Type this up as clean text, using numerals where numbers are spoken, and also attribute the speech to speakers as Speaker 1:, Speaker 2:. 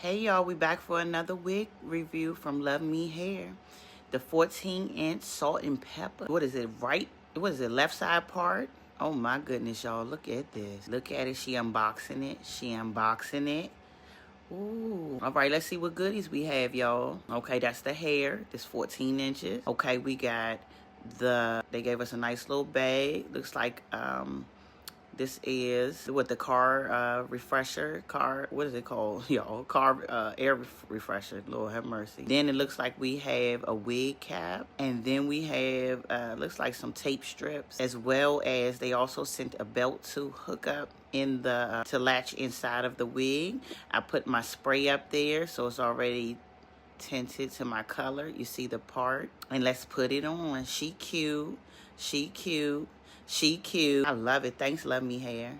Speaker 1: Hey y'all, we back for another wig review from LuvMe Hair. The 14-inch salt and pepper. What is it, right? What is it, left side part? Oh my goodness, y'all, look at this. Look at it, she unboxing it. She unboxing it. Ooh. All right, let's see what goodies we have, y'all. Okay, that's the hair. This 14 inches. Okay, we got they gave us a nice little bag. Looks like, this is what the car refresher, what is it called, y'all? Car air refresher, Lord have mercy. Then it looks like we have a wig cap, and then we have, looks like some tape strips, as well as they also sent a belt to hook up in the, to latch inside of the wig. I put my spray up there, so it's already tinted to my color. You see the part, and let's put it on. She cute, she cute, she cute. I love it. Thanks, LuvMe Hair.